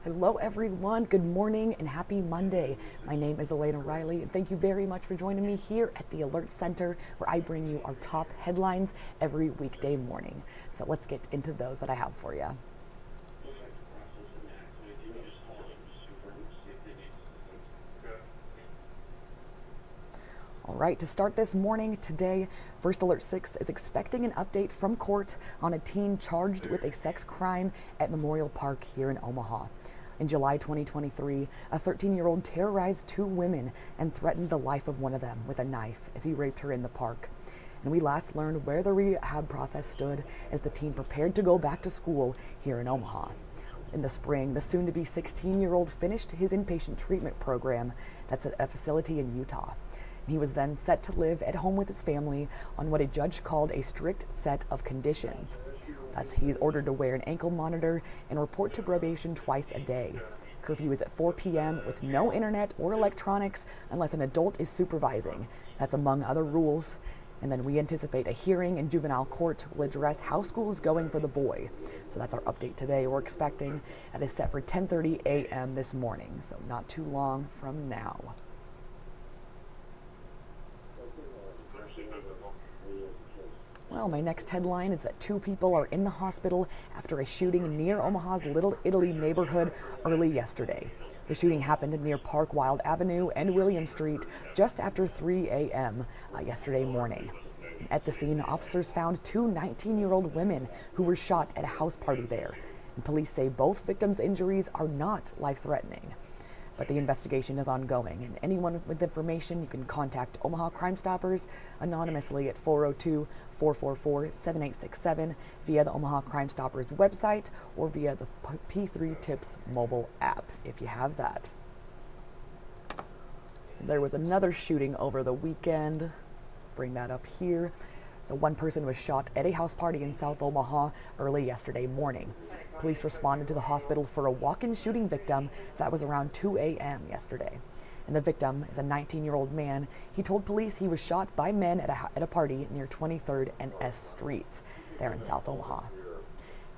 Hello everyone, good morning and happy Monday. My name is Elena Riley and thank you very much for joining me here at the Alert Center where I bring you our top headlines every weekday morning. So let's get into those that I have for you. All right, to start this morning today, First Alert 6 is expecting an update from court on a teen charged with a sex crime at Memorial Park here in Omaha. In July 2023, a 13-year-old terrorized two women and threatened the life of one of them with a knife as he raped her in the park. And we last learned where the rehab process stood as the teen prepared to go back to school here in Omaha. In the spring, the soon-to-be 16-year-old finished his inpatient treatment program that's at a facility in Utah. He was then set to live at home with his family on what a judge called a strict set of conditions. Thus, he is ordered to wear an ankle monitor and report to probation twice a day. Curfew is at 4 p.m. with no internet or electronics unless an adult is supervising. That's among other rules. And then we anticipate a hearing in juvenile court will address how school is going for the boy. So that's our update today. We're expecting that is set for 10:30 a.m. this morning, so not too long from now. Well, my next headline is that two people are in the hospital after a shooting near Omaha's Little Italy neighborhood early yesterday. The shooting happened near Park Wild Avenue and William Street just after 3 a.m. Yesterday morning. At the scene, officers found two 19-year-old women who were shot at a house party there. And police say both victims' injuries are not life-threatening. But the investigation is ongoing, and anyone with information, you can contact Omaha Crime Stoppers anonymously at 402-444-7867 via the Omaha Crime Stoppers website or via the P3 Tips mobile app, if you have that. There was another shooting over the weekend. Bring that up here. So one person was shot at a house party in South Omaha early yesterday morning. Police responded to the hospital for a walk-in shooting victim that was around 2 a.m. yesterday. And the victim is a 19-year-old man. He told police he was shot by men at a party near 23rd and S Streets there in South Omaha.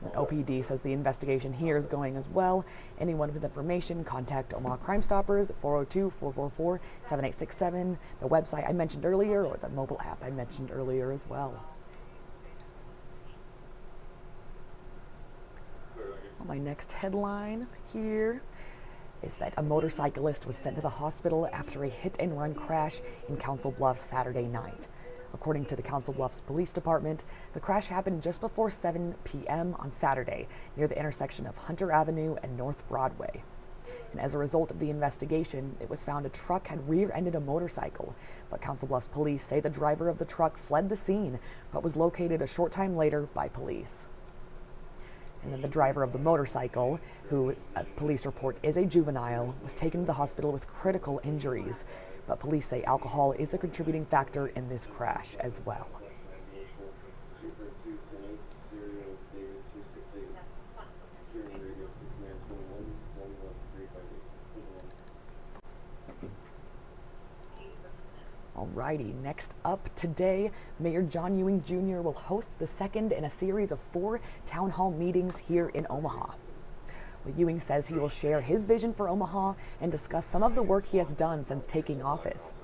And OPD says the investigation here is going as well. Anyone with information, contact Omaha Crime Stoppers at 402-444-7867, the website I mentioned earlier, or the mobile app I mentioned earlier as well. Well, my next headline here is that a motorcyclist was sent to the hospital after a hit-and-run crash in Council Bluffs Saturday night. According to the Council Bluffs Police Department, the crash happened just before 7 p.m. on Saturday near the intersection of Hunter Avenue and North Broadway. And as a result of the investigation, it was found a truck had rear-ended a motorcycle, but Council Bluffs police say the driver of the truck fled the scene, but was located a short time later by police. And then the driver of the motorcycle, who police report is a juvenile, was taken to the hospital with critical injuries. But police say alcohol is a contributing factor in this crash as well. Alrighty, next up today, Mayor John Ewing Jr. will host the second in a series of 4 town hall meetings here in Omaha. Ewing says he will share his vision for Omaha and discuss some of the work he has done since taking office.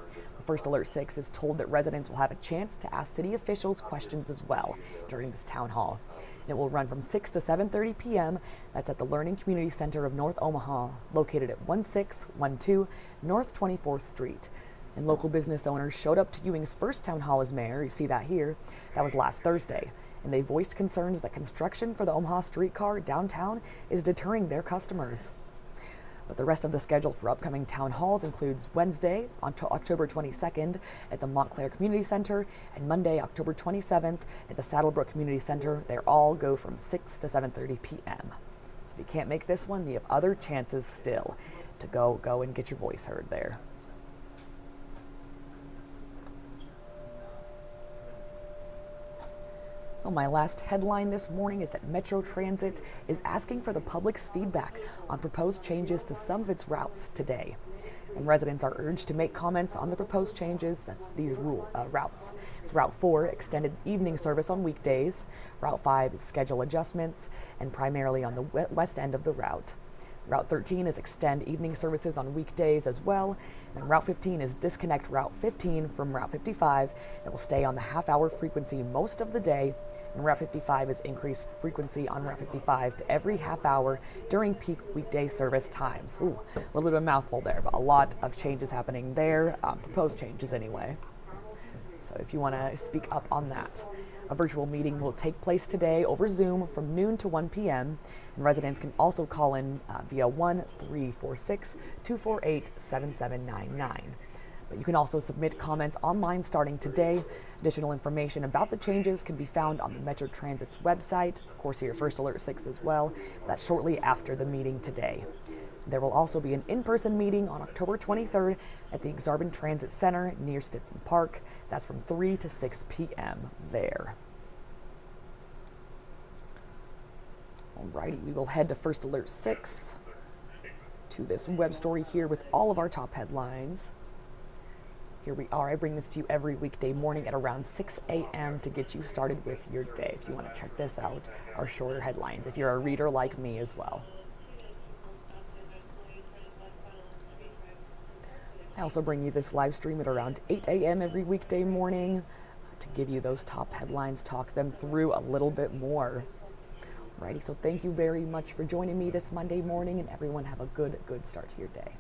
First Alert 6 is told that residents will have a chance to ask city officials questions as well during this town hall. And it will run from 6 to 7:30 p.m. That's at the Learning Community Center of North Omaha, located at 1612 North 24th Street. And local business owners showed up to Ewing's first town hall as mayor. You see that here. That was last Thursday. And they voiced concerns that construction for the Omaha streetcar downtown is deterring their customers. But the rest of the schedule for upcoming town halls includes Wednesday, on October 22nd at the Montclair Community Center, and Monday, October 27th at the Saddlebrook Community Center. They all go from 6 to 7:30 p.m. So if you can't make this one, you have other chances still to go and get your voice heard there. Well, my last headline this morning is that Metro Transit is asking for the public's feedback on proposed changes to some of its routes today. And residents are urged to make comments on the proposed changes. That's these routes. It's Route 4, extended evening service on weekdays. Route 5 is schedule adjustments, and primarily on the west end of the route. Route 13 is extend evening services on weekdays as well. And Route 15 is disconnect Route 15 from Route 55. It will stay on the half-hour frequency most of the day. And Route 55 is increased frequency on Route 55 to every half hour during peak weekday service times. Ooh, a little bit of a mouthful there, but a lot of changes happening there, proposed changes anyway. So if you want to speak up on that. A virtual meeting will take place today over Zoom from noon to 1 p.m. And residents can also call in via 1-346-248-7799. But you can also submit comments online starting today. Additional information about the changes can be found on the Metro Transit's website. Of course, here First Alert 6 as well. That's shortly after the meeting today. There will also be an in-person meeting on October 23rd at the Exarban Transit Center near Stinson Park. That's from 3 to 6 p.m. there. Alrighty, we will head to First Alert 6 to this web story here with all of our top headlines. Here we are. I bring this to you every weekday morning at around 6 a.m. to get you started with your day. If you want to check this out, our shorter headlines, if you're a reader like me as well. I also bring you this live stream at around 8 a.m. every weekday morning to give you those top headlines, talk them through a little bit more. Alrighty, so thank you very much for joining me this Monday morning, and everyone have a good start to your day.